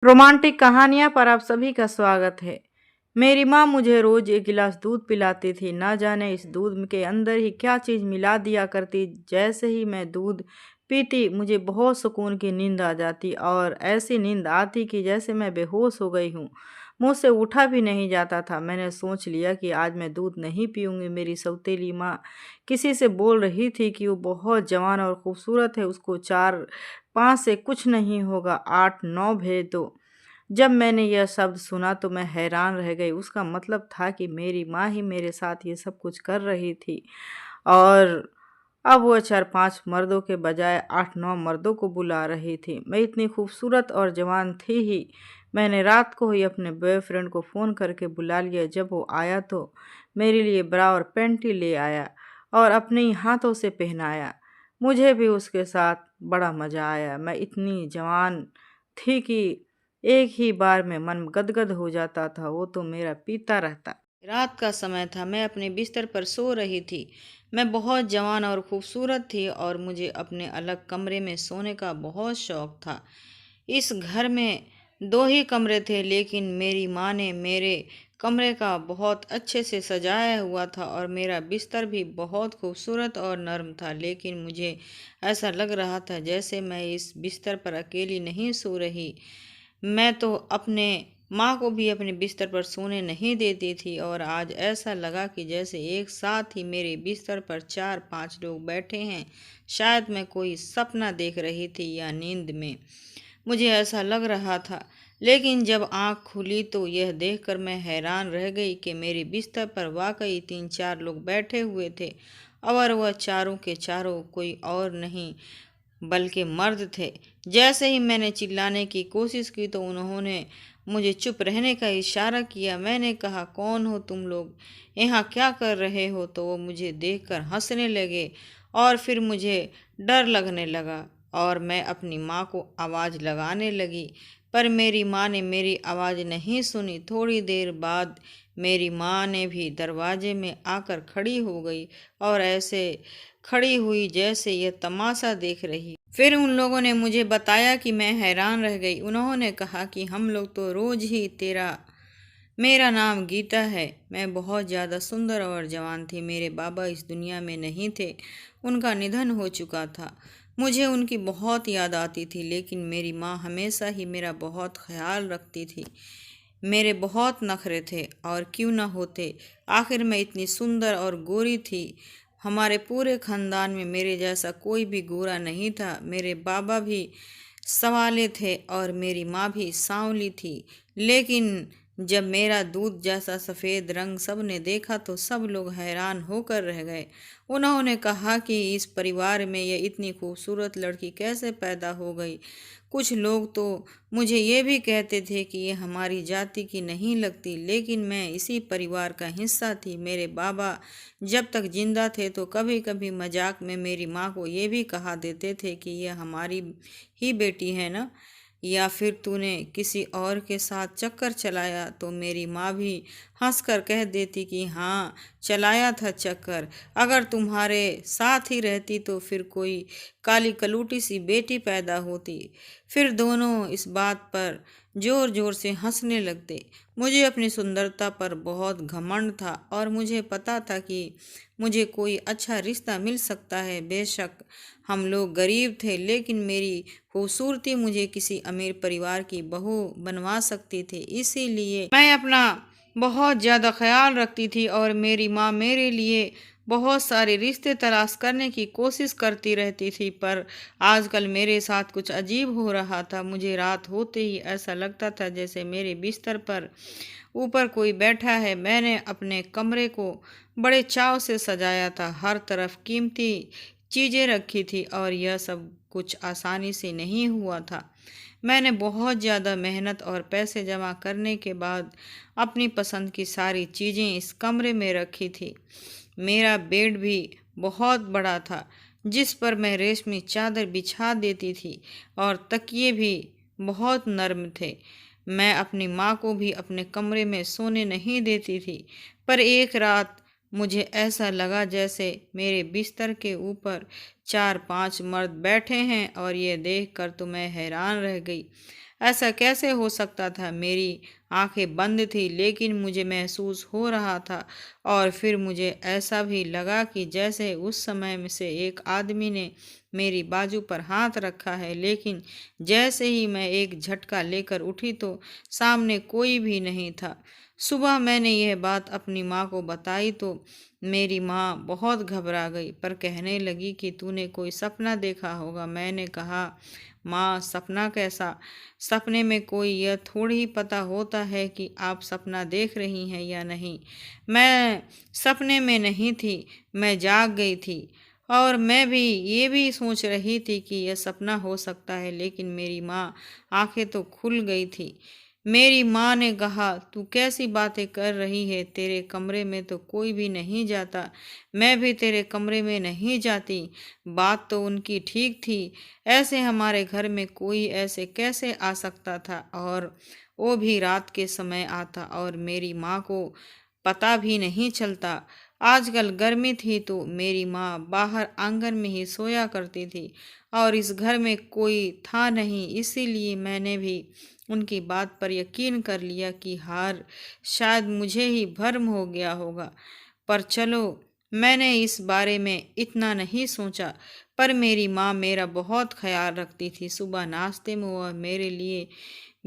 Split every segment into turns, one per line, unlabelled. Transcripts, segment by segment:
Romantic कहानियाँ पर आप सभी का स्वागत है। मेरी माँ मुझे रोज एक गिलास दूध पिलाती थी। ना जाने इस दूध के अंदर ही क्या चीज़ मिला दिया करती। जैसे ही मैं दूध पीती मुझे बहुत सुकून की नींद आ जाती और ऐसी नींद आती कि जैसे मैं बेहोश हो गई हूँ। मुझसे उठा भी नहीं जाता था। मैंने सोच लिया कि आज मैं दूध नहीं पीऊँगी। मेरी सौतेली माँ किसी से बोल रही थी कि वो बहुत जवान और खूबसूरत है, उसको 4-5 से कुछ नहीं होगा, 8-9 भेज दो। जब मैंने यह शब्द सुना तो मैं हैरान रह गई। उसका मतलब था कि मेरी माँ ही मेरे साथ ये सब कुछ कर रही थी और अब वो 4-5 मर्दों के बजाय 8-9 मर्दों को बुला रही थी। मैं इतनी खूबसूरत और जवान थी ही। मैंने रात को ही अपने बॉयफ्रेंड को फ़ोन करके बुला लिया। जब वो आया तो मेरे लिए ब्रा और पैंट ही ले आया और अपने ही हाथों से पहनाया। मुझे भी उसके साथ बड़ा मज़ा आया। मैं इतनी जवान थी कि एक ही बार में मन गदगद हो जाता था, वो तो मेरा पीता रहता। रात का समय था, मैं अपने बिस्तर पर सो रही थी। मैं बहुत जवान और खूबसूरत थी और मुझे अपने अलग कमरे में सोने का बहुत शौक था। इस घर में 2 ही कमरे थे, लेकिन मेरी माँ ने मेरे कमरे का बहुत अच्छे से सजाया हुआ था और मेरा बिस्तर भी बहुत खूबसूरत और नर्म था। लेकिन मुझे ऐसा लग रहा था जैसे मैं इस बिस्तर पर अकेली नहीं सो रही। मैं तो अपने माँ को भी अपने बिस्तर पर सोने नहीं देती थी और आज ऐसा लगा कि जैसे एक साथ ही मेरे बिस्तर पर 4-5 लोग बैठे हैं। शायद मैं कोई सपना देख रही थी या नींद में, मुझे ऐसा लग रहा था। लेकिन जब आँख खुली तो यह देखकर मैं हैरान रह गई कि मेरे बिस्तर पर वाकई 3-4 लोग बैठे हुए थे और वह चारों के चारों कोई और नहीं बल्कि मर्द थे। जैसे ही मैंने चिल्लाने की कोशिश की तो उन्होंने मुझे चुप रहने का इशारा किया। मैंने कहा, कौन हो तुम लोग, यहाँ क्या कर रहे हो? तो वो मुझे देखकर हंसने लगे और फिर मुझे डर लगने लगा और मैं अपनी माँ को आवाज़ लगाने लगी, पर मेरी माँ ने मेरी आवाज़ नहीं सुनी। थोड़ी देर बाद मेरी माँ ने भी दरवाजे में आकर खड़ी हो गई और ऐसे खड़ी हुई जैसे यह तमाशा देख रही। फिर उन लोगों ने मुझे बताया कि मैं हैरान रह गई। उन्होंने कहा कि हम लोग तो रोज ही तेरा मेरा नाम गीता है। मैं बहुत ज़्यादा सुंदर और जवान थी। मेरे बाबा इस दुनिया में नहीं थे, उनका निधन हो चुका था। मुझे उनकी बहुत याद आती थी, लेकिन मेरी माँ हमेशा ही मेरा बहुत ख्याल रखती थी। मेरे बहुत नखरे थे और क्यों न होते, आखिर मैं इतनी सुंदर और गोरी थी। हमारे पूरे खानदान में मेरे जैसा कोई भी गोरा नहीं था। मेरे बाबा भी संवाले थे और मेरी माँ भी सांवली थी। लेकिन जब मेरा दूध जैसा सफ़ेद रंग सब ने देखा तो सब लोग हैरान होकर रह गए। उन्होंने कहा कि इस परिवार में ये इतनी खूबसूरत लड़की कैसे पैदा हो गई। कुछ लोग तो मुझे ये भी कहते थे कि ये हमारी जाति की नहीं लगती, लेकिन मैं इसी परिवार का हिस्सा थी। मेरे बाबा जब तक जिंदा थे तो कभी कभी मजाक में मेरी माँ को ये भी कहा देते थे कि यह हमारी ही बेटी है ना, या फिर तूने किसी और के साथ चक्कर चलाया। तो मेरी माँ भी हंसकर कह देती कि हाँ, चलाया था चक्कर। अगर तुम्हारे साथ ही रहती तो फिर कोई काली कलूटी सी बेटी पैदा होती। फिर दोनों इस बात पर जोर जोर से हंसने लगते। मुझे अपनी सुंदरता पर बहुत घमंड था और मुझे पता था कि मुझे कोई अच्छा रिश्ता मिल सकता है। बेशक हम लोग गरीब थे, लेकिन मेरी खूबसूरती मुझे किसी अमीर परिवार की बहू बनवा सकती थी। इसीलिए मैं अपना बहुत ज़्यादा ख्याल रखती थी और मेरी माँ मेरे लिए बहुत सारे रिश्ते तलाश करने की कोशिश करती रहती थी। पर आजकल मेरे साथ कुछ अजीब हो रहा था। मुझे रात होते ही ऐसा लगता था जैसे मेरे बिस्तर पर ऊपर कोई बैठा है। मैंने अपने कमरे को बड़े चाव से सजाया था, हर तरफ कीमती चीज़ें रखी थी और यह सब कुछ आसानी से नहीं हुआ था। मैंने बहुत ज़्यादा मेहनत और पैसे जमा करने के बाद अपनी पसंद की सारी चीज़ें इस कमरे में रखी थी। मेरा बेड भी बहुत बड़ा था, जिस पर मैं रेशमी चादर बिछा देती थी और तकिए भी बहुत नर्म थे। मैं अपनी माँ को भी अपने कमरे में सोने नहीं देती थी, पर एक रात मुझे ऐसा लगा जैसे मेरे बिस्तर के ऊपर 4-5 मर्द बैठे हैं और ये देखकर तो मैं हैरान रह गई। ऐसा कैसे हो सकता था? मेरी आंखें बंद थी, लेकिन मुझे महसूस हो रहा था। और फिर मुझे ऐसा भी लगा कि जैसे उस समय में से एक आदमी ने मेरी बाजू पर हाथ रखा है। लेकिन जैसे ही मैं एक झटका लेकर उठी तो सामने कोई भी नहीं था। सुबह मैंने यह बात अपनी माँ को बताई तो मेरी माँ बहुत घबरा गई, पर कहने लगी कि तूने कोई सपना देखा होगा। मैंने कहा, माँ, सपना कैसा? सपने में कोई यह थोड़ी ही पता होता है कि आप सपना देख रही हैं या नहीं। मैं सपने में नहीं थी, मैं जाग गई थी। और मैं भी ये भी सोच रही थी कि यह सपना हो सकता है, लेकिन मेरी माँ आंखें तो खुल गई थी। मेरी माँ ने कहा, तू कैसी बातें कर रही है? तेरे कमरे में तो कोई भी नहीं जाता। मैं भी तेरे कमरे में नहीं जाती। बात तो उनकी ठीक थी। ऐसे हमारे घर में कोई ऐसे कैसे आ सकता था, और वो भी रात के समय आता, और मेरी माँ को पता भी नहीं चलता। आजकल गर्मी थी तो मेरी माँ बाहर आंगन में ही सोया करती थी, और इस घर में कोई था नहीं। इसीलिए मैंने भी उनकी बात पर यकीन कर लिया कि हार शायद मुझे ही भ्रम हो गया होगा। पर चलो, मैंने इस बारे में इतना नहीं सोचा। पर मेरी माँ मेरा बहुत ख्याल रखती थी। सुबह नाश्ते में वह मेरे लिए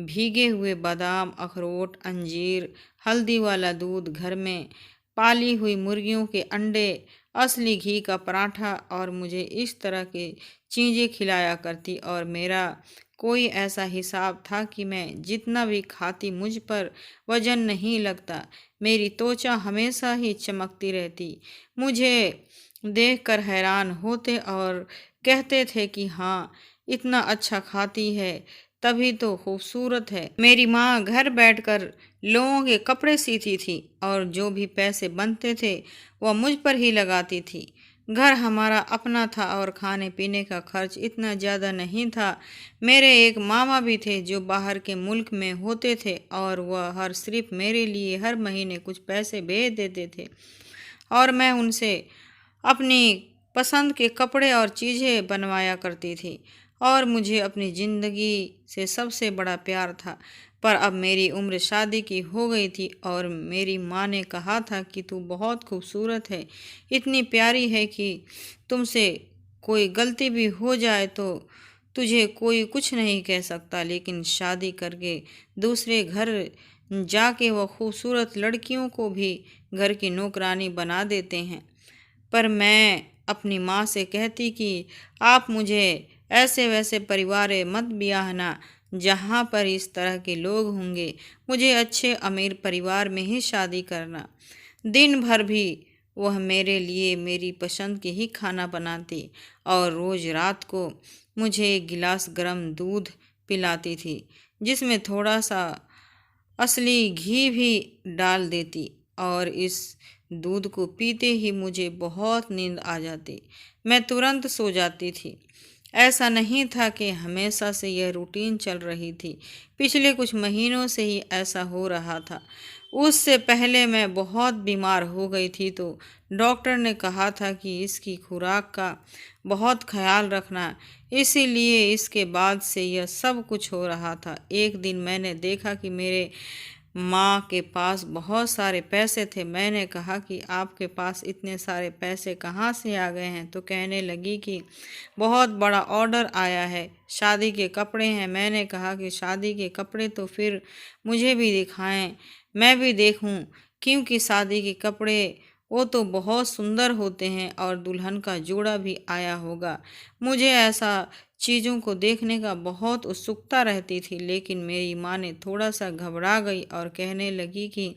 भीगे हुए बादाम, अखरोट, अंजीर, हल्दी वाला दूध, घर में पाली हुई मुर्गियों के अंडे, असली घी का पराठा और मुझे इस तरह की चीज़ें खिलाया करती। और मेरा कोई ऐसा हिसाब था कि मैं जितना भी खाती मुझ पर वजन नहीं लगता। मेरी त्वचा हमेशा ही चमकती रहती। मुझे देखकर हैरान होते और कहते थे कि हाँ, इतना अच्छा खाती है, तभी तो खूबसूरत है। मेरी माँ घर बैठकर लोगों के कपड़े सीती थी, और जो भी पैसे बनते थे वह मुझ पर ही लगाती थी। घर हमारा अपना था और खाने पीने का खर्च इतना ज़्यादा नहीं था। मेरे एक मामा भी थे जो बाहर के मुल्क में होते थे, और वह हर सिर्फ मेरे लिए हर महीने कुछ पैसे भेज देते थे, और मैं उनसे अपनी पसंद के कपड़े और चीज़ें बनवाया करती थी। और मुझे अपनी ज़िंदगी से सबसे बड़ा प्यार था। पर अब मेरी उम्र शादी की हो गई थी, और मेरी माँ ने कहा था कि तू बहुत खूबसूरत है, इतनी प्यारी है कि तुमसे कोई गलती भी हो जाए तो तुझे कोई कुछ नहीं कह सकता। लेकिन शादी करके दूसरे घर जाके वह खूबसूरत लड़कियों को भी घर की नौकरानी बना देते हैं। पर मैं अपनी माँ से कहती कि आप मुझे ऐसे वैसे परिवार मत ब्याहना जहाँ पर इस तरह के लोग होंगे। मुझे अच्छे अमीर परिवार में ही शादी करना। दिन भर भी वह मेरे लिए मेरी पसंद की ही खाना बनाती, और रोज़ रात को मुझे एक गिलास गर्म दूध पिलाती थी, जिसमें थोड़ा सा असली घी भी डाल देती। और इस दूध को पीते ही मुझे बहुत नींद आ जाती। मैं तुरंत सो जाती थी। ऐसा नहीं था कि हमेशा से यह रूटीन चल रही थी। पिछले कुछ महीनों से ही ऐसा हो रहा था। उससे पहले मैं बहुत बीमार हो गई थी तो डॉक्टर ने कहा था कि इसकी खुराक का बहुत ख्याल रखना। इसीलिए इसके बाद से यह सब कुछ हो रहा था। एक दिन मैंने देखा कि मेरे माँ के पास बहुत सारे पैसे थे। मैंने कहा कि आपके पास इतने सारे पैसे कहाँ से आ गए हैं? तो कहने लगी कि बहुत बड़ा ऑर्डर आया है, शादी के कपड़े हैं। मैंने कहा कि शादी के कपड़े तो फिर मुझे भी दिखाएं, मैं भी देखूं, क्योंकि शादी के कपड़े वो तो बहुत सुंदर होते हैं, और दुल्हन का जोड़ा भी आया होगा। मुझे ऐसा चीज़ों को देखने का बहुत उत्सुकता रहती थी। लेकिन मेरी माँ ने थोड़ा सा घबरा गई और कहने लगी कि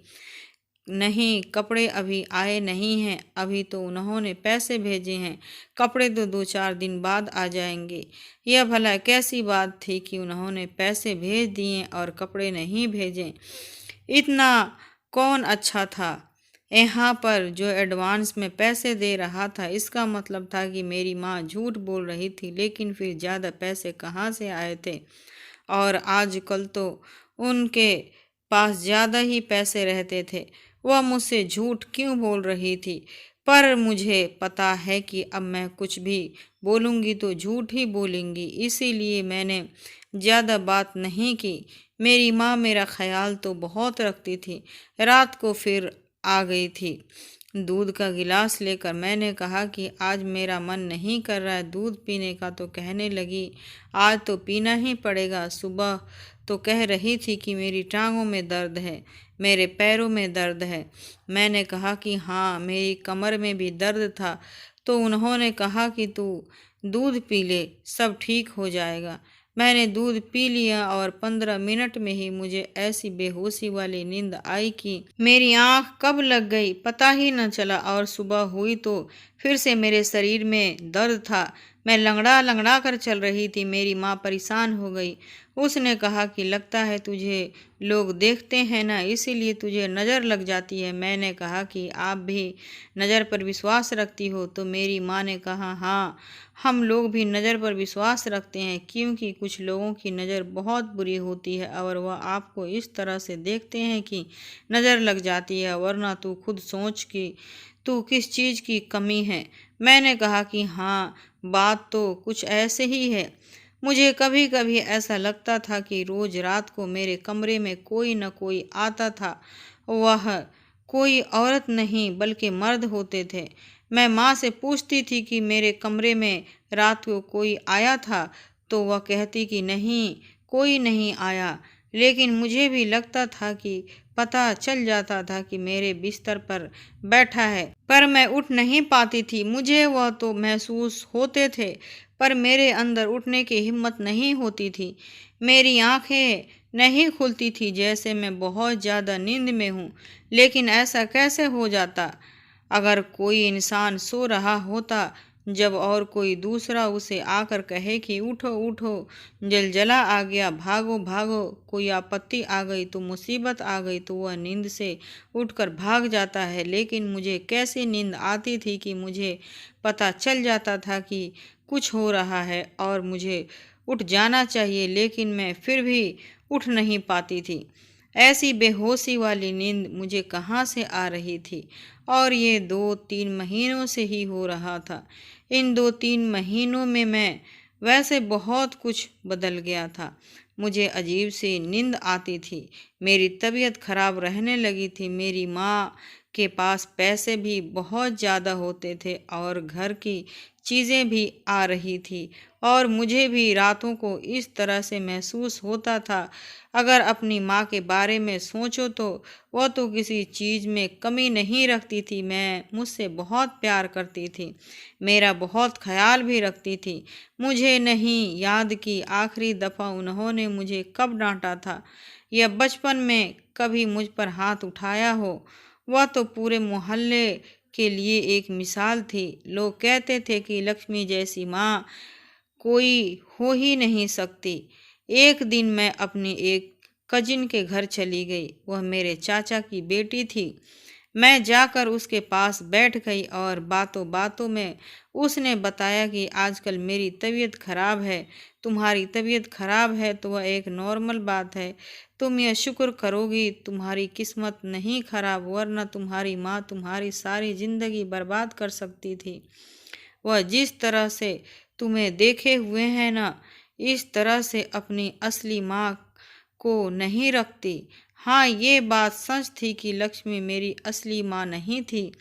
नहीं, कपड़े अभी आए नहीं हैं, अभी तो उन्होंने पैसे भेजे हैं, कपड़े तो 2-4 दिन बाद आ जाएंगे। यह भला कैसी बात थी कि उन्होंने पैसे भेज दिए और कपड़े नहीं भेजे? इतना कौन अच्छा था? यहाँ पर जो एडवांस में पैसे दे रहा था, इसका मतलब था कि मेरी माँ झूठ बोल रही थी। लेकिन फिर ज़्यादा पैसे कहाँ से आए थे? और आजकल तो उनके पास ज़्यादा ही पैसे रहते थे। वह मुझसे झूठ क्यों बोल रही थी? पर मुझे पता है कि अब मैं कुछ भी बोलूँगी तो झूठ ही बोलूँगी। इसीलिए मैंने ज़्यादा बात नहीं की। मेरी माँ मेरा ख्याल तो बहुत रखती थी। रात को फिर आ गई थी दूध का गिलास लेकर। मैंने कहा कि आज मेरा मन नहीं कर रहा है दूध पीने का, तो कहने लगी आज तो पीना ही पड़ेगा। सुबह तो कह रही थी कि मेरी टांगों में दर्द है, मेरे पैरों में दर्द है। मैंने कहा कि हाँ, मेरी कमर में भी दर्द था। तो उन्होंने कहा कि तू दूध पी ले, सब ठीक हो जाएगा। मैंने दूध पी लिया और 15 मिनट में ही मुझे ऐसी बेहोशी वाली नींद आई कि मेरी आंख कब लग गई पता ही न चला। और सुबह हुई तो फिर से मेरे शरीर में दर्द था। मैं लंगड़ा लंगड़ा कर चल रही थी। मेरी माँ परेशान हो गई। उसने कहा कि लगता है तुझे लोग देखते हैं ना, इसीलिए तुझे नज़र लग जाती है। मैंने कहा कि आप भी नज़र पर विश्वास रखती हो? तो मेरी माँ ने कहा हाँ, हम लोग भी नज़र पर विश्वास रखते हैं, क्योंकि कुछ लोगों की नज़र बहुत बुरी होती है और वह आपको इस तरह से देखते हैं कि नज़र लग जाती है। वरना तू खुद सोच कि तू किस चीज़ की कमी है। मैंने कहा कि हाँ, बात तो कुछ ऐसे ही है। मुझे कभी कभी ऐसा लगता था कि रोज रात को मेरे कमरे में कोई न कोई आता था। वह कोई औरत नहीं बल्कि मर्द होते थे। मैं माँ से पूछती थी कि मेरे कमरे में रात को कोई आया था, तो वह कहती कि नहीं, कोई नहीं आया। लेकिन मुझे भी लगता था कि पता चल जाता था कि मेरे बिस्तर पर बैठा है, पर मैं उठ नहीं पाती थी। मुझे वह तो महसूस होते थे, पर मेरे अंदर उठने की हिम्मत नहीं होती थी। मेरी आंखें नहीं खुलती थी, जैसे मैं बहुत ज़्यादा नींद में हूँ। लेकिन ऐसा कैसे हो जाता? अगर कोई इंसान सो रहा होता जब और कोई दूसरा उसे आकर कहे कि उठो उठो, जलजला आ गया, भागो भागो, कोई आपत्ति आ गई, तो मुसीबत आ गई, तो वह नींद से उठकर भाग जाता है। लेकिन मुझे कैसी नींद आती थी कि मुझे पता चल जाता था कि कुछ हो रहा है और मुझे उठ जाना चाहिए, लेकिन मैं फिर भी उठ नहीं पाती थी। ऐसी बेहोशी वाली नींद मुझे कहाँ से आ रही थी? और ये 2-3 महीनों से ही हो रहा था। इन 2-3 महीनों में मैं वैसे बहुत कुछ बदल गया था। मुझे अजीब सी नींद आती थी। मेरी तबीयत खराब रहने लगी थी। मेरी माँ के पास पैसे भी बहुत ज़्यादा होते थे और घर की चीज़ें भी आ रही थी, और मुझे भी रातों को इस तरह से महसूस होता था। अगर अपनी माँ के बारे में सोचो तो वह तो किसी चीज़ में कमी नहीं रखती थी। मैं मुझसे बहुत प्यार करती थी, मेरा बहुत ख्याल भी रखती थी। मुझे नहीं याद कि आखिरी दफ़ा उन्होंने मुझे कब डांटा था या बचपन में कभी मुझ पर हाथ उठाया हो। वह तो पूरे मोहल्ले के लिए एक मिसाल थी। लोग कहते थे कि लक्ष्मी जैसी माँ कोई हो ही नहीं सकती। एक दिन मैं अपनी एक कजिन के घर चली गई। वह मेरे चाचा की बेटी थी। मैं जाकर उसके पास बैठ गई और बातों बातों में उसने बताया कि आजकल मेरी तबीयत खराब है। तुम्हारी तबीयत खराब है तो वह एक नॉर्मल बात है। तुम यह शुक्र करोगी तुम्हारी किस्मत नहीं खराब, वरना तुम्हारी माँ तुम्हारी सारी ज़िंदगी बर्बाद कर सकती थी। वह जिस तरह से तुम्हें देखे हुए हैं ना, इस तरह से अपनी असली माँ को नहीं रखती। हाँ, ये बात सच थी कि लक्ष्मी मेरी असली माँ नहीं थी।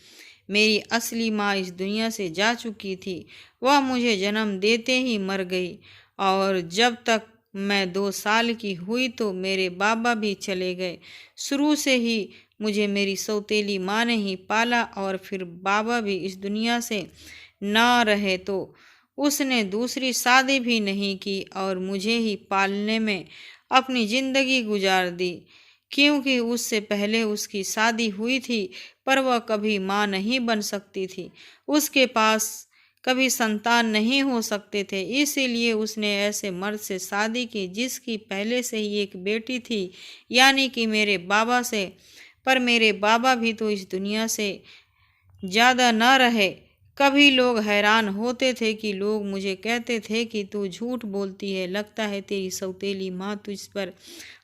मेरी असली माँ इस दुनिया से जा चुकी थी। वह मुझे जन्म देते ही मर गई, और जब तक मैं 2 साल की हुई तो मेरे बाबा भी चले गए। शुरू से ही मुझे मेरी सौतेली माँ ने ही पाला, और फिर बाबा भी इस दुनिया से ना रहे तो उसने दूसरी शादी भी नहीं की और मुझे ही पालने में अपनी ज़िंदगी गुजार दी। क्योंकि उससे पहले उसकी शादी हुई थी, पर वह कभी माँ नहीं बन सकती थी। उसके पास कभी संतान नहीं हो सकते थे, इसीलिए उसने ऐसे मर्द से शादी की जिसकी पहले से ही एक बेटी थी, यानी कि मेरे बाबा से। पर मेरे बाबा भी तो इस दुनिया से ज़्यादा न रहे। कभी लोग हैरान होते थे कि लोग मुझे कहते थे कि तू झूठ बोलती है, लगता है तेरी सौतेली माँ तुझ पर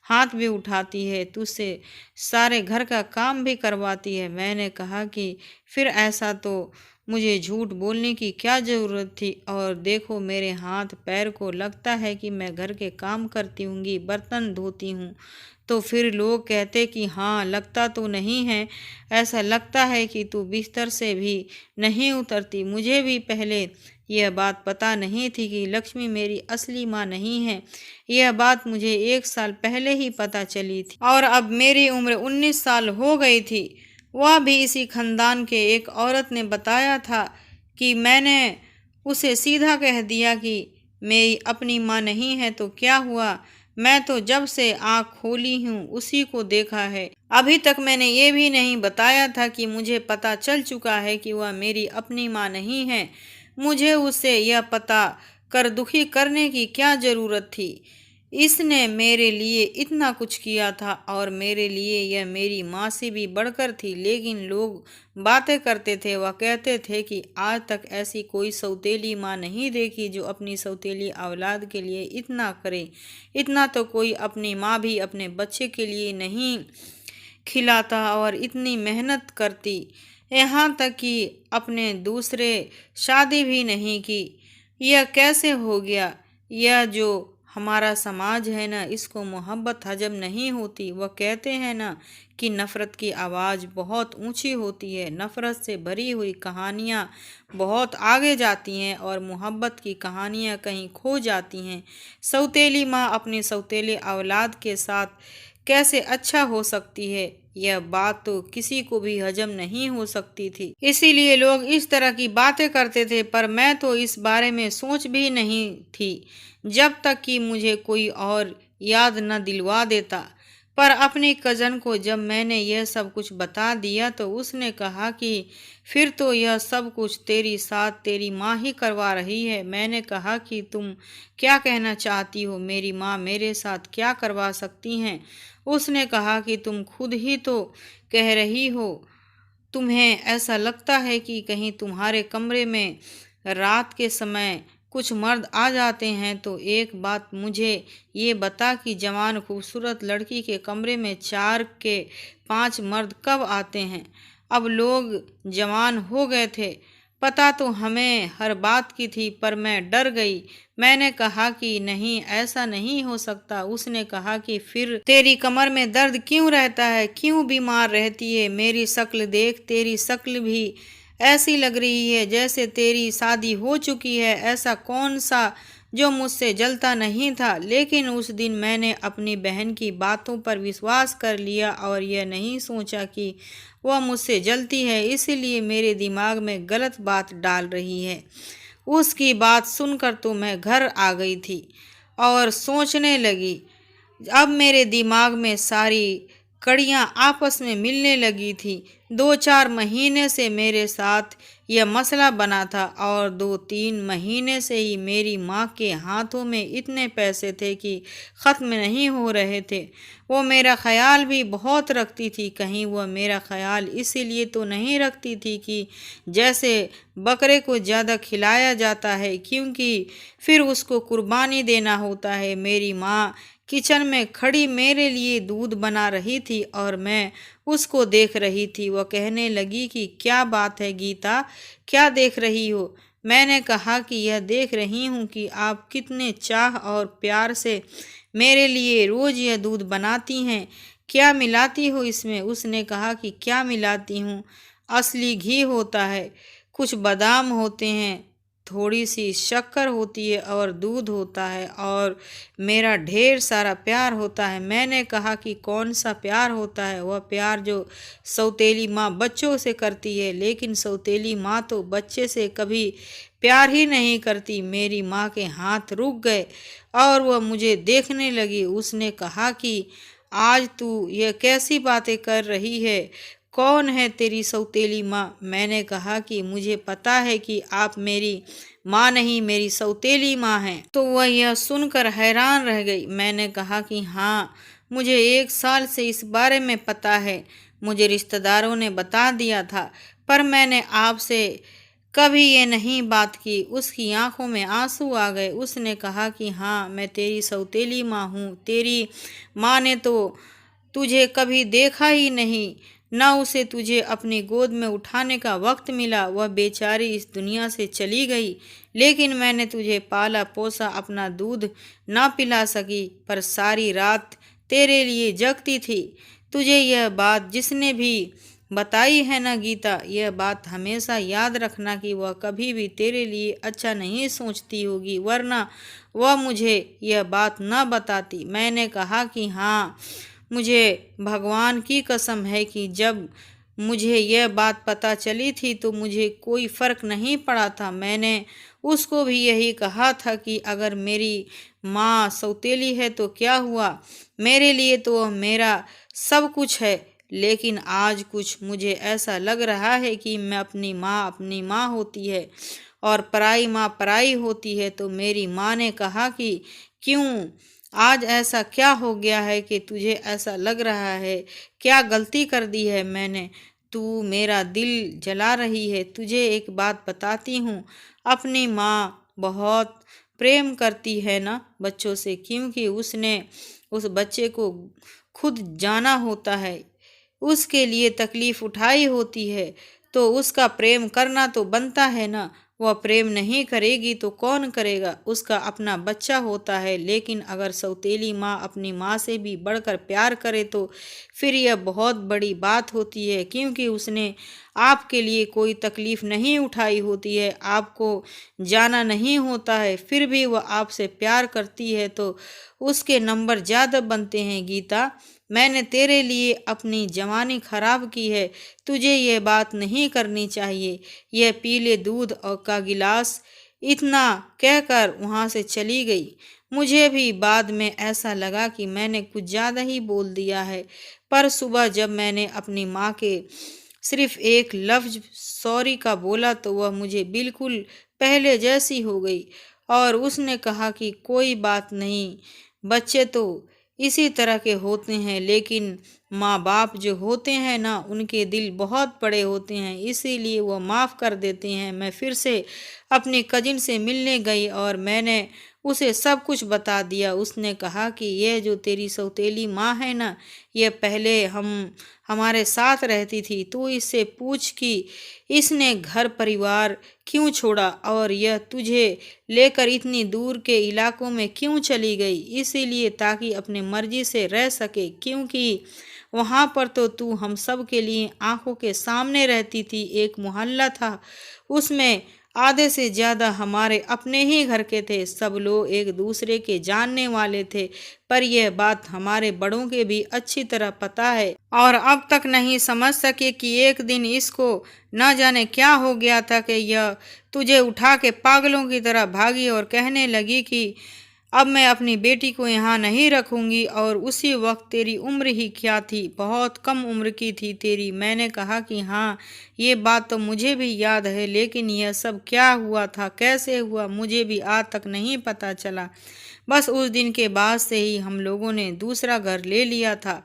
हाथ भी उठाती है, तुझसे सारे घर का काम भी करवाती है। मैंने कहा कि फिर ऐसा तो मुझे झूठ बोलने की क्या ज़रूरत थी। और देखो मेरे हाथ पैर को, लगता है कि मैं घर के काम करती हूँगी, बर्तन धोती हूँ। तो फिर लोग कहते कि हाँ, लगता तो नहीं है, ऐसा लगता है कि तू बिस्तर से भी नहीं उतरती। मुझे भी पहले यह बात पता नहीं थी कि लक्ष्मी मेरी असली माँ नहीं है। यह बात मुझे 1 साल पहले ही पता चली थी और अब मेरी उम्र 19 साल हो गई थी। वह भी इसी खानदान के एक औरत ने बताया था कि मैंने उसे सीधा कह दिया कि मेरी अपनी माँ नहीं है तो क्या हुआ, मैं तो जब से आँख खोली हूँ उसी को देखा है। अभी तक मैंने ये भी नहीं बताया था कि मुझे पता चल चुका है कि वह मेरी अपनी माँ नहीं है। मुझे उसे यह पता कर दुखी करने की क्या ज़रूरत थी। इसने मेरे लिए इतना कुछ किया था और मेरे लिए यह मेरी माँ से भी बढ़कर थी। लेकिन लोग बातें करते थे, वह कहते थे कि आज तक ऐसी कोई सौतेली माँ नहीं देखी जो अपनी सौतेली औलाद के लिए इतना करे। इतना तो कोई अपनी माँ भी अपने बच्चे के लिए नहीं खिलाता और इतनी मेहनत करती, यहाँ तक कि अपने दूसरे शादी भी नहीं की। यह कैसे हो गया? यह जो हमारा समाज है ना, इसको मोहब्बत हजम नहीं होती। वह कहते हैं ना कि नफ़रत की आवाज़ बहुत ऊंची होती है। नफ़रत से भरी हुई कहानियाँ बहुत आगे जाती हैं और मोहब्बत की कहानियाँ कहीं खो जाती हैं। सौतेली माँ अपनी सौतेले औलाद के साथ कैसे अच्छा हो सकती है, यह बात तो किसी को भी हजम नहीं हो सकती थी। इसीलिए लोग इस तरह की बातें करते थे, पर मैं तो इस बारे में सोच भी नहीं थी जब तक कि मुझे कोई और याद न दिलवा देता। पर अपनी कज़न को जब मैंने यह सब कुछ बता दिया तो उसने कहा कि फिर तो यह सब कुछ तेरी साथ तेरी माँ ही करवा रही है। मैंने कहा कि तुम क्या कहना चाहती हो, मेरी माँ मेरे साथ क्या करवा सकती हैं? उसने कहा कि तुम खुद ही तो कह रही हो, तुम्हें ऐसा लगता है कि कहीं तुम्हारे कमरे में रात के समय कुछ मर्द आ जाते हैं। तो एक बात मुझे ये बता कि जवान खूबसूरत लड़की के कमरे में 4 के 5 मर्द कब आते हैं? अब लोग जवान हो गए थे, पता तो हमें हर बात की थी, पर मैं डर गई। मैंने कहा कि नहीं, ऐसा नहीं हो सकता। उसने कहा कि फिर तेरी कमर में दर्द क्यों रहता है, क्यों बीमार रहती है? मेरी शक्ल देख, तेरी शक्ल भी ऐसी लग रही है जैसे तेरी शादी हो चुकी है। ऐसा कौन सा जो मुझसे जलता नहीं था? लेकिन उस दिन मैंने अपनी बहन की बातों पर विश्वास कर लिया और यह नहीं सोचा कि वह मुझसे जलती है, इसीलिए मेरे दिमाग में गलत बात डाल रही है। उसकी बात सुनकर तो मैं घर आ गई थी और सोचने लगी। अब मेरे दिमाग में सारी कड़ियाँ आपस में मिलने लगी थी। 2-4 महीने से मेरे साथ यह मसला बना था और 2-3 महीने से ही मेरी माँ के हाथों में इतने पैसे थे कि ख़त्म नहीं हो रहे थे। वो मेरा ख्याल भी बहुत रखती थी। कहीं वह मेरा ख्याल इसीलिए तो नहीं रखती थी कि जैसे बकरे को ज़्यादा खिलाया जाता है, क्योंकि फिर उसको कुर्बानी देना होता है। मेरी माँ किचन में खड़ी मेरे लिए दूध बना रही थी और मैं उसको देख रही थी। वह कहने लगी कि क्या बात है गीता, क्या देख रही हो? मैंने कहा कि यह देख रही हूँ कि आप कितने चाह और प्यार से मेरे लिए रोज़ यह दूध बनाती हैं, क्या मिलाती हो इसमें? उसने कहा कि क्या मिलाती हूँ, असली घी होता है, कुछ बादाम होते हैं, थोड़ी सी शक्कर होती है और दूध होता है और मेरा ढेर सारा प्यार होता है। मैंने कहा कि कौन सा प्यार होता है? वह प्यार जो सौतेली माँ बच्चों से करती है। लेकिन सौतेली माँ तो बच्चे से कभी प्यार ही नहीं करती। मेरी माँ के हाथ रुक गए और वह मुझे देखने लगी। उसने कहा कि आज तू यह कैसी बातें कर रही है? कौन है तेरी सौतेली माँ? मैंने कहा कि मुझे पता है कि आप मेरी माँ नहीं, मेरी सौतेली माँ हैं। तो वह यह सुनकर हैरान रह गई। मैंने कहा कि हाँ, मुझे 1 साल से इस बारे में पता है, मुझे रिश्तेदारों ने बता दिया था, पर मैंने आपसे कभी ये नहीं बात की। उसकी आंखों में आंसू आ गए। उसने कहा कि हाँ, मैं तेरी सौतेली माँ हूँ। तेरी माँ ने तो तुझे कभी देखा ही नहीं। न उसे तुझे अपनी गोद में उठाने का वक्त मिला। वह बेचारी इस दुनिया से चली गई, लेकिन मैंने तुझे पाला पोसा, अपना दूध न पिला सकी, पर सारी रात तेरे लिए जगती थी। तुझे यह बात जिसने भी बताई है ना गीता, यह बात हमेशा याद रखना कि वह कभी भी तेरे लिए अच्छा नहीं सोचती होगी, वरना वह मुझे यह न बताती। मैंने कहा कि हाँ, मुझे भगवान की कसम है कि जब मुझे यह बात पता चली थी तो मुझे कोई फ़र्क नहीं पड़ा था। मैंने उसको भी यही कहा था कि अगर मेरी माँ सौतेली है तो क्या हुआ, मेरे लिए तो वह मेरा सब कुछ है। लेकिन आज कुछ मुझे ऐसा लग रहा है कि मैं अपनी माँ होती है और पराई माँ पराई होती है। तो मेरी माँ ने कहा कि क्यों, आज ऐसा क्या हो गया है कि तुझे ऐसा लग रहा है, क्या गलती कर दी है मैंने, तू मेरा दिल जला रही है। तुझे एक बात बताती हूँ, अपनी माँ बहुत प्रेम करती है ना बच्चों से, क्योंकि उसने उस बच्चे को खुद जाना होता है, उसके लिए तकलीफ उठाई होती है, तो उसका प्रेम करना तो बनता है ना। वह प्रेम नहीं करेगी तो कौन करेगा, उसका अपना बच्चा होता है। लेकिन अगर सौतेली माँ अपनी माँ से भी बढ़कर प्यार करे तो फिर यह बहुत बड़ी बात होती है, क्योंकि उसने आपके लिए कोई तकलीफ नहीं उठाई होती है, आपको जाना नहीं होता है, फिर भी वह आपसे प्यार करती है तो उसके नंबर ज़्यादा बनते हैं। गीता, मैंने तेरे लिए अपनी जवानी खराब की है, तुझे ये बात नहीं करनी चाहिए। यह पीले दूध और का गिलास, इतना कहकर वहाँ से चली गई। मुझे भी बाद में ऐसा लगा कि मैंने कुछ ज़्यादा ही बोल दिया है, पर सुबह जब मैंने अपनी माँ के सिर्फ एक लफ्ज़ सॉरी का बोला तो वह मुझे बिल्कुल पहले जैसी हो गई और उसने कहा कि कोई बात नहीं, बच्चे तो इसी तरह के होते हैं, लेकिन माँ बाप जो होते हैं ना, उनके दिल बहुत बड़े होते हैं, इसीलिए वो माफ़ कर देते हैं। मैं फिर से अपनी कजिन से मिलने गई और मैंने उसे सब कुछ बता दिया। उसने कहा कि यह जो तेरी सौतेली माँ है ना, यह पहले हमारे साथ रहती थी, तू इससे पूछ कि इसने घर परिवार क्यों छोड़ा और यह तुझे लेकर इतनी दूर के इलाकों में क्यों चली गई। इसीलिए ताकि अपनी मर्जी से रह सके, क्योंकि वहाँ पर तो तू हम सब के लिए आंखों के सामने रहती थी। एक मोहल्ला था, उसमें आधे से ज़्यादा हमारे अपने ही घर के थे, सब लोग एक दूसरे के जानने वाले थे। पर यह बात हमारे बड़ों के भी अच्छी तरह पता है और अब तक नहीं समझ सके कि एक दिन इसको न जाने क्या हो गया था कि यह तुझे उठा के पागलों की तरह भागी और कहने लगी कि अब मैं अपनी बेटी को यहाँ नहीं रखूँगी। और उसी वक्त तेरी उम्र ही क्या थी, बहुत कम उम्र की थी तेरी। मैंने कहा कि हाँ, ये बात तो मुझे भी याद है, लेकिन यह सब क्या हुआ था, कैसे हुआ, मुझे भी आज तक नहीं पता चला। बस उस दिन के बाद से ही हम लोगों ने दूसरा घर ले लिया था।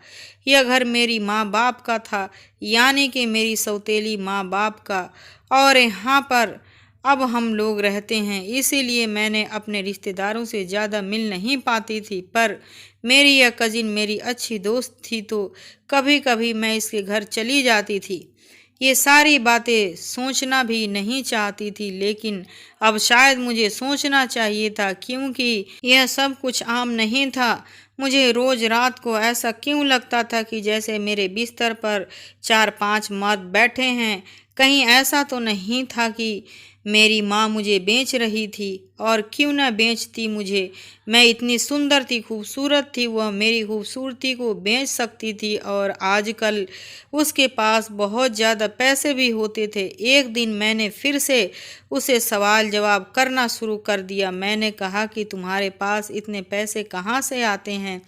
यह घर मेरी माँ बाप का था, यानी कि मेरी सौतेली माँ बाप का, और यहाँ पर अब हम लोग रहते हैं। इसीलिए मैंने अपने रिश्तेदारों से ज़्यादा मिल नहीं पाती थी, पर मेरी यह कजिन मेरी अच्छी दोस्त थी, तो कभी कभी मैं इसके घर चली जाती थी। ये सारी बातें सोचना भी नहीं चाहती थी, लेकिन अब शायद मुझे सोचना चाहिए था, क्योंकि यह सब कुछ आम नहीं था। मुझे रोज़ रात को ऐसा क्यों लगता था कि जैसे मेरे बिस्तर पर 4-5 मर्द बैठे हैं। कहीं ऐसा तो नहीं था कि मेरी माँ मुझे बेच रही थी, और क्यों न बेचती मुझे, मैं इतनी सुंदर थी, खूबसूरत थी, वह मेरी खूबसूरती को बेच सकती थी और आजकल उसके पास बहुत ज़्यादा पैसे भी होते थे। एक दिन मैंने फिर से उसे सवाल जवाब करना शुरू कर दिया। मैंने कहा कि तुम्हारे पास इतने पैसे कहाँ से आते हैं।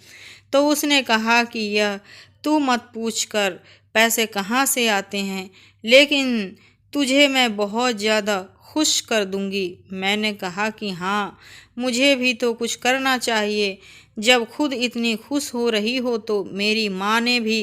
तो उसने कहा कि यह तू मत पूछ कर पैसे कहाँ से आते हैं, लेकिन तुझे मैं बहुत ज़्यादा खुश कर दूंगी। मैंने कहा कि हाँ, मुझे भी तो कुछ करना चाहिए। जब खुद इतनी खुश हो रही हो तो मेरी माँ ने भी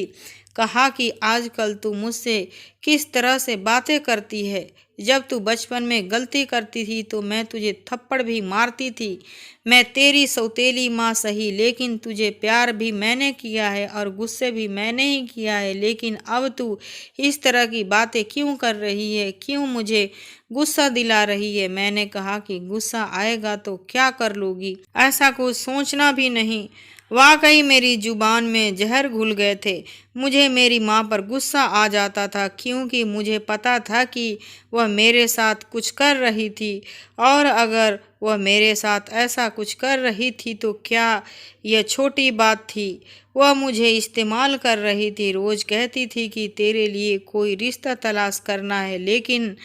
कहा कि आजकल तू मुझसे किस तरह से बातें करती है। जब तू बचपन में गलती करती थी तो मैं तुझे थप्पड़ भी मारती थी। मैं तेरी सौतेली माँ सही, लेकिन तुझे प्यार भी मैंने किया है और गुस्से भी मैंने ही किया है। लेकिन अब तू इस तरह की बातें क्यों कर रही है, क्यों मुझे गुस्सा दिला रही है। मैंने कहा कि गुस्सा आएगा तो क्या कर लोगी, ऐसा कुछ सोचना भी नहीं। वाकई मेरी जुबान में जहर घुल गए थे। मुझे मेरी माँ पर गुस्सा आ जाता था, क्योंकि मुझे पता था कि वह मेरे साथ कुछ कर रही थी, और अगर वह मेरे साथ ऐसा कुछ कर रही थी तो क्या यह छोटी बात थी। वह मुझे इस्तेमाल कर रही थी। रोज़ कहती थी कि तेरे लिए कोई रिश्ता तलाश करना है, लेकिन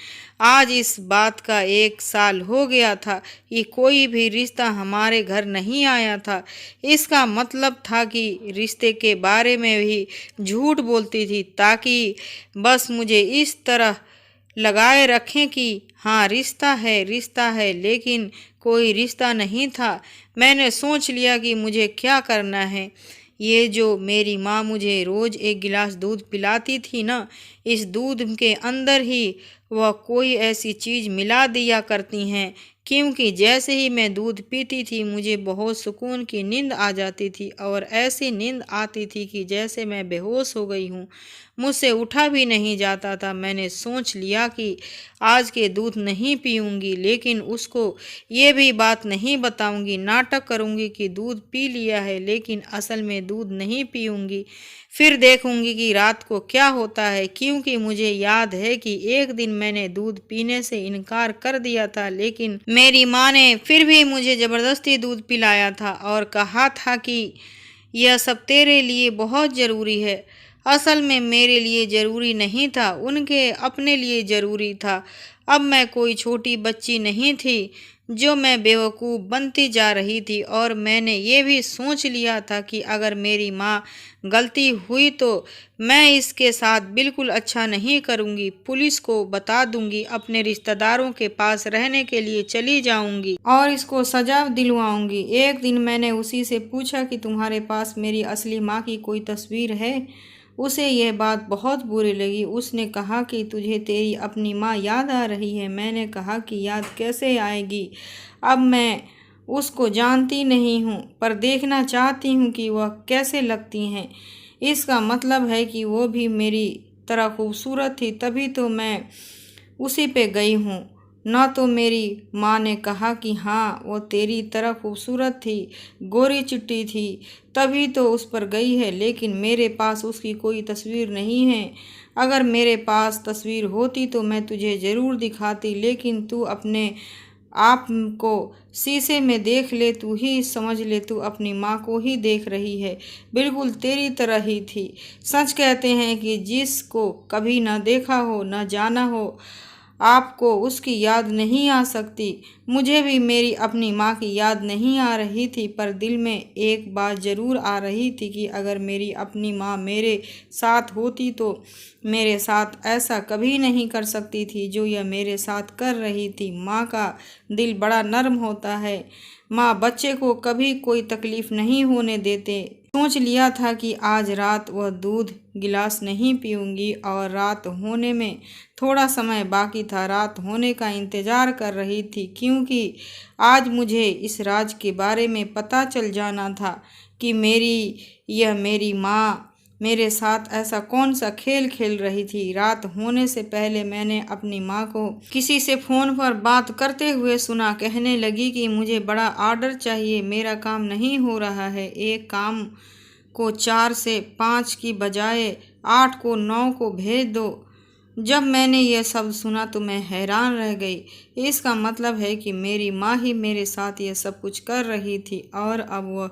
आज इस बात का 1 साल हो गया था कि कोई भी रिश्ता हमारे घर नहीं आया था। इसका मतलब था कि रिश्ते के बारे में भी झूठ बोलती थी, ताकि बस मुझे इस तरह लगाए रखें कि हाँ रिश्ता है, लेकिन कोई रिश्ता नहीं था। मैंने सोच लिया कि मुझे क्या करना है। ये जो मेरी माँ मुझे रोज़ 1 गिलास दूध पिलाती थी ना, इस दूध के अंदर ही वह कोई ऐसी चीज़ मिला दिया करती हैं, क्योंकि जैसे ही मैं दूध पीती थी मुझे बहुत सुकून की नींद आ जाती थी, और ऐसी नींद आती थी कि जैसे मैं बेहोश हो गई हूँ, मुझसे उठा भी नहीं जाता था। मैंने सोच लिया कि आज के दूध नहीं पीऊँगी, लेकिन उसको ये भी बात नहीं बताऊँगी। नाटक करूँगी कि दूध पी लिया है, लेकिन असल में दूध नहीं पीऊँगी। फिर देखूँगी कि रात को क्या होता है, क्योंकि मुझे याद है कि एक दिन मैंने दूध पीने से इनकार कर दिया था, लेकिन मेरी माँ ने फिर भी मुझे ज़बरदस्ती दूध पिलाया था और कहा था कि यह सब तेरे लिए बहुत ज़रूरी है। असल में मेरे लिए ज़रूरी नहीं था, उनके अपने लिए ज़रूरी था। अब मैं कोई छोटी बच्ची नहीं थी जो मैं बेवकूफ़ बनती जा रही थी, और मैंने ये भी सोच लिया था कि अगर मेरी माँ गलती हुई तो मैं इसके साथ बिल्कुल अच्छा नहीं करूँगी। पुलिस को बता दूँगी, अपने रिश्तेदारों के पास रहने के लिए चली जाऊँगी और इसको सज़ा दिलवाऊँगी। एक दिन मैंने उसी से पूछा कि तुम्हारे पास मेरी असली माँ की कोई तस्वीर है। उसे यह बात बहुत बुरी लगी। उसने कहा कि तुझे तेरी अपनी माँ याद आ रही है। मैंने कहा कि याद कैसे आएगी, अब मैं उसको जानती नहीं हूँ, पर देखना चाहती हूँ कि वह कैसे लगती हैं। इसका मतलब है कि वो भी मेरी तरह खूबसूरत थी, तभी तो मैं उसी पे गई हूँ। न तो मेरी माँ ने कहा कि हाँ वो तेरी तरह खूबसूरत थी, गोरी चिट्टी थी, तभी तो उस पर गई है, लेकिन मेरे पास उसकी कोई तस्वीर नहीं है। अगर मेरे पास तस्वीर होती तो मैं तुझे ज़रूर दिखाती, लेकिन तू अपने आप को शीशे में देख ले, तू ही समझ ले, तू अपनी माँ को ही देख रही है, बिल्कुल तेरी तरह ही थी। सच कहते हैं कि जिसको कभी न देखा हो, न जाना हो, आपको उसकी याद नहीं आ सकती। मुझे भी मेरी अपनी माँ की याद नहीं आ रही थी, पर दिल में एक बात ज़रूर आ रही थी कि अगर मेरी अपनी माँ मेरे साथ होती तो मेरे साथ ऐसा कभी नहीं कर सकती थी जो यह मेरे साथ कर रही थी। माँ का दिल बड़ा नर्म होता है। माँ बच्चे को कभी कोई तकलीफ़ नहीं होने देते। सोच लिया था कि आज रात वह दूध गिलास नहीं पीऊँगी, और रात होने में थोड़ा समय बाकी था। रात होने का इंतज़ार कर रही थी, क्योंकि आज मुझे इस राज के बारे में पता चल जाना था कि मेरी माँ मेरे साथ ऐसा कौन सा खेल खेल रही थी। रात होने से पहले मैंने अपनी माँ को किसी से फ़ोन पर बात करते हुए सुना। कहने लगी कि मुझे बड़ा ऑर्डर चाहिए, मेरा काम नहीं हो रहा है। एक काम को 4 से 5 की बजाय 8 को 9 को भेज दो। जब मैंने यह सब सुना तो मैं हैरान रह गई। इसका मतलब है कि मेरी माँ ही मेरे साथ यह सब कुछ कर रही थी, और अब वह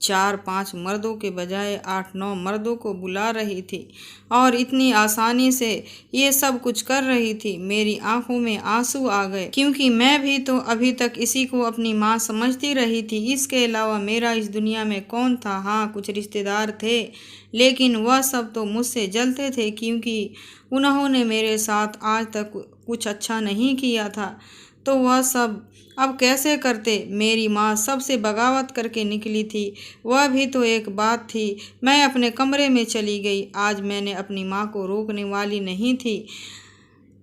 4-5 मर्दों के बजाय 8-9 मर्दों को बुला रही थी, और इतनी आसानी से ये सब कुछ कर रही थी। मेरी आंखों में आंसू आ गए, क्योंकि मैं भी तो अभी तक इसी को अपनी माँ समझती रही थी। इसके अलावा मेरा इस दुनिया में कौन था? हाँ, कुछ रिश्तेदार थे, लेकिन वह सब तो मुझसे जलते थे, क्योंकि उन्होंने मेरे साथ आज तक कुछ अच्छा नहीं किया था। तो वह सब अब कैसे करते। मेरी माँ सबसे बगावत करके निकली थी। वह भी तो एक बात थी। मैं अपने कमरे में चली गई। आज मैंने अपनी माँ को रोकने वाली नहीं थी।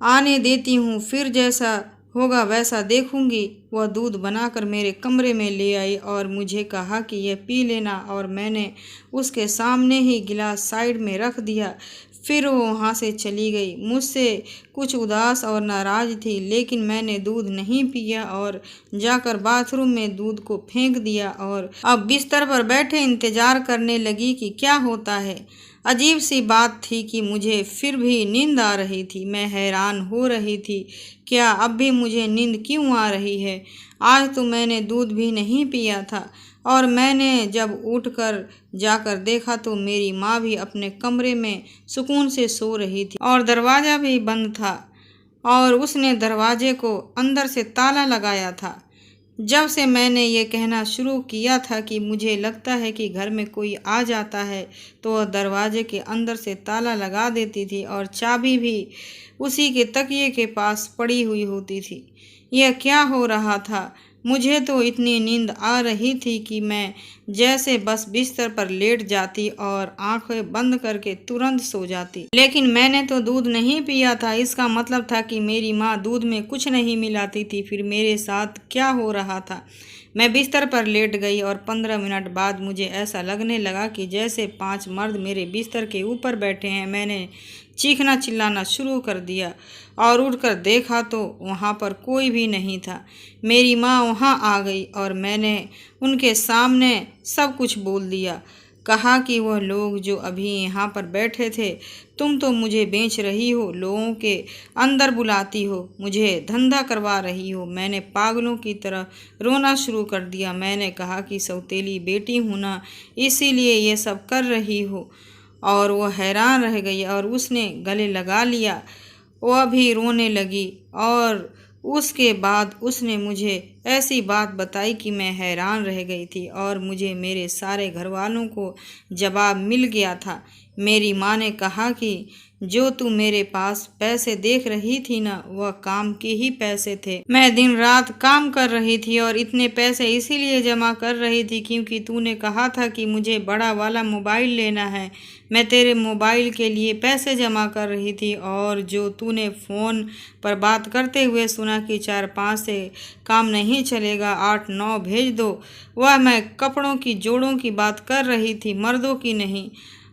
आने देती हूँ, फिर जैसा होगा वैसा देखूंगी। वह दूध बनाकर मेरे कमरे में ले आई और मुझे कहा कि यह पी लेना, और मैंने उसके सामने ही गिलास साइड में रख दिया। फिर वो वहाँ से चली गई। मुझसे कुछ उदास और नाराज थी, लेकिन मैंने दूध नहीं पिया और जाकर बाथरूम में दूध को फेंक दिया और अब बिस्तर पर बैठे इंतजार करने लगी कि क्या होता है। अजीब सी बात थी कि मुझे फिर भी नींद आ रही थी। मैं हैरान हो रही थी, क्या अब भी मुझे नींद क्यों आ रही है। आज तो मैंने दूध भी नहीं पिया था। और मैंने जब उठकर जाकर देखा तो मेरी माँ भी अपने कमरे में सुकून से सो रही थी और दरवाज़ा भी बंद था और उसने दरवाजे को अंदर से ताला लगाया था। जब से मैंने ये कहना शुरू किया था कि मुझे लगता है कि घर में कोई आ जाता है, तो वह दरवाजे के अंदर से ताला लगा देती थी और चाबी भी उसी के तकिए के पास पड़ी हुई होती थी। यह क्या हो रहा था। मुझे तो इतनी नींद आ रही थी कि मैं जैसे बस बिस्तर पर लेट जाती और आंखें बंद करके तुरंत सो जाती। लेकिन मैंने तो दूध नहीं पिया था। इसका मतलब था कि मेरी माँ दूध में कुछ नहीं मिलाती थी। फिर मेरे साथ क्या हो रहा था। मैं बिस्तर पर लेट गई और 15 मिनट बाद मुझे ऐसा लगने लगा कि जैसे 5 मर्द मेरे बिस्तर के ऊपर बैठे हैं। मैंने चीखना चिल्लाना शुरू कर दिया और उठकर देखा तो वहाँ पर कोई भी नहीं था। मेरी माँ वहाँ आ गई और मैंने उनके सामने सब कुछ बोल दिया। कहा कि वह लोग जो अभी यहाँ पर बैठे थे, तुम तो मुझे बेच रही हो, लोगों के अंदर बुलाती हो, मुझे धंधा करवा रही हो। मैंने पागलों की तरह रोना शुरू कर दिया। मैंने कहा कि सौतेली बेटी हूँ ना, इसीलिए ये सब कर रही हो। और वह हैरान रह गई और उसने गले लगा लिया। वह भी रोने लगी और उसके बाद उसने मुझे ऐसी बात बताई कि मैं हैरान रह गई थी और मुझे मेरे सारे घर वालों को जवाब मिल गया था। मेरी माँ ने कहा कि जो तू मेरे पास पैसे देख रही थी ना, वह काम के ही पैसे थे। मैं दिन रात काम कर रही थी और इतने पैसे इसीलिए जमा कर रही थी क्योंकि तूने कहा था कि मुझे बड़ा वाला मोबाइल लेना है। मैं तेरे मोबाइल के लिए पैसे जमा कर रही थी और जो तूने फ़ोन पर बात करते हुए सुना कि 4-5 से काम नहीं चलेगा, 8-9 भेज दो, वह मैं कपड़ों की जोड़ों की बात कर रही थी, मर्दों की नहीं।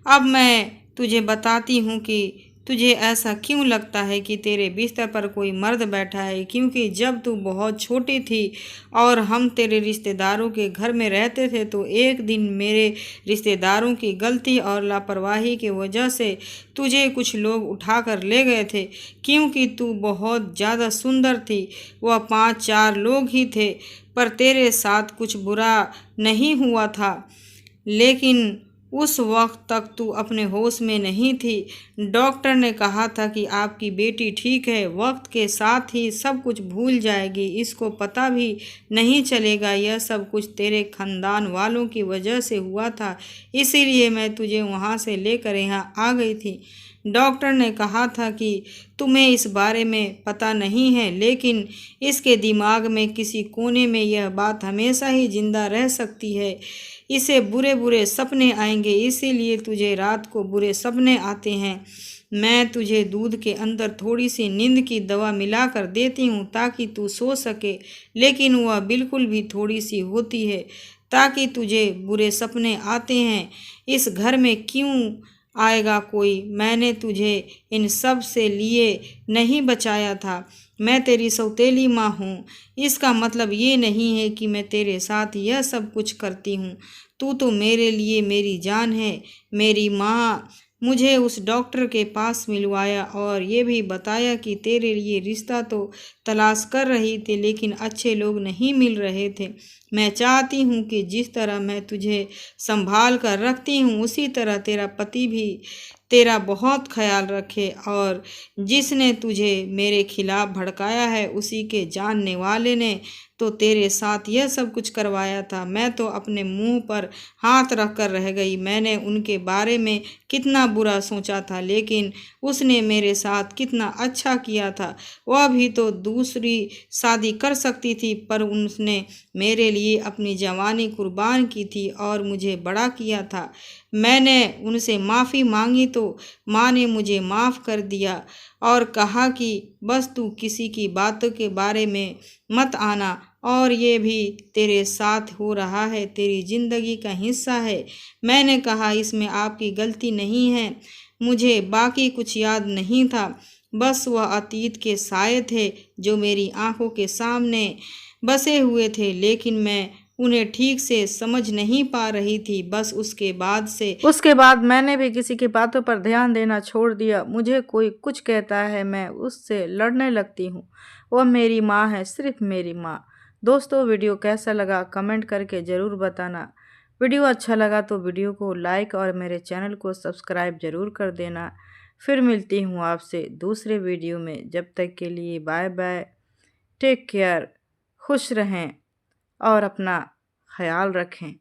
अब मैं तुझे बताती हूँ कि तुझे ऐसा क्यों लगता है कि तेरे बिस्तर पर कोई मर्द बैठा है, क्योंकि जब तू बहुत छोटी थी और हम तेरे रिश्तेदारों के घर में रहते थे तो एक दिन मेरे रिश्तेदारों की गलती और लापरवाही की वजह से तुझे कुछ लोग उठाकर ले गए थे, क्योंकि तू बहुत ज़्यादा सुंदर थी। वह 5-4 लोग ही थे, पर तेरे साथ कुछ बुरा नहीं हुआ था। लेकिन उस वक्त तक तू अपने होश में नहीं थी। डॉक्टर ने कहा था कि आपकी बेटी ठीक है, वक्त के साथ ही सब कुछ भूल जाएगी, इसको पता भी नहीं चलेगा। यह सब कुछ तेरे खानदान वालों की वजह से हुआ था, इसीलिए मैं तुझे वहाँ से लेकर यहाँ आ गई थी। डॉक्टर ने कहा था कि तुम्हें इस बारे में पता नहीं है, लेकिन इसके दिमाग में किसी कोने में यह बात हमेशा ही जिंदा रह सकती है। इसे बुरे बुरे सपने आएंगे, इसीलिए तुझे रात को बुरे सपने आते हैं। मैं तुझे दूध के अंदर थोड़ी सी नींद की दवा मिलाकर देती हूँ ताकि तू सो सके, लेकिन वह बिल्कुल भी थोड़ी सी होती है ताकि तुझे बुरे सपने आते हैं। इस घर में क्यों आएगा कोई। मैंने तुझे इन सब से लिए नहीं बचाया था। मैं तेरी सौतेली माँ हूँ। इसका मतलब ये नहीं है कि मैं तेरे साथ यह सब कुछ करती हूँ। तू तो मेरे लिए मेरी जान है। मेरी माँ मुझे उस डॉक्टर के पास मिलवाया और ये भी बताया कि तेरे लिए रिश्ता तो तलाश कर रही थी, लेकिन अच्छे लोग नहीं मिल रहे थे। मैं चाहती हूँ कि जिस तरह मैं तुझे संभाल कर रखती हूँ, उसी तरह तेरा पति भी तेरा बहुत ख्याल रखे, और जिसने तुझे मेरे खिलाफ भड़काया है, उसी के जानने वाले ने तो तेरे साथ यह सब कुछ करवाया था। मैं तो अपने मुंह पर हाथ रख कर रह गई। मैंने उनके बारे में कितना बुरा सोचा था, लेकिन उसने मेरे साथ कितना अच्छा किया था। वह भी तो दूसरी शादी कर सकती थी, पर उसने मेरे लिए अपनी जवानी कुर्बान की थी और मुझे बड़ा किया था। मैंने उनसे माफ़ी मांगी तो माँ ने मुझे माफ़ कर दिया और कहा कि बस तू किसी की बातों के बारे में मत आना, और ये भी तेरे साथ हो रहा है, तेरी ज़िंदगी का हिस्सा है। मैंने कहा इसमें आपकी गलती नहीं है। मुझे बाकी कुछ याद नहीं था, बस वह अतीत के साए थे जो मेरी आंखों के सामने बसे हुए थे, लेकिन मैं उन्हें ठीक से समझ नहीं पा रही थी। बस उसके बाद मैंने भी किसी की बातों पर ध्यान देना छोड़ दिया। मुझे कोई कुछ कहता है, मैं उससे लड़ने लगती हूँ। वह मेरी माँ है, सिर्फ मेरी माँ। दोस्तों, वीडियो कैसा लगा कमेंट करके ज़रूर बताना। वीडियो अच्छा लगा तो वीडियो को लाइक और मेरे चैनल को सब्सक्राइब ज़रूर कर देना। फिर मिलती हूँ आपसे दूसरे वीडियो में। जब तक के लिए बाय बाय, टेक केयर, खुश रहें और अपना ख्याल रखें।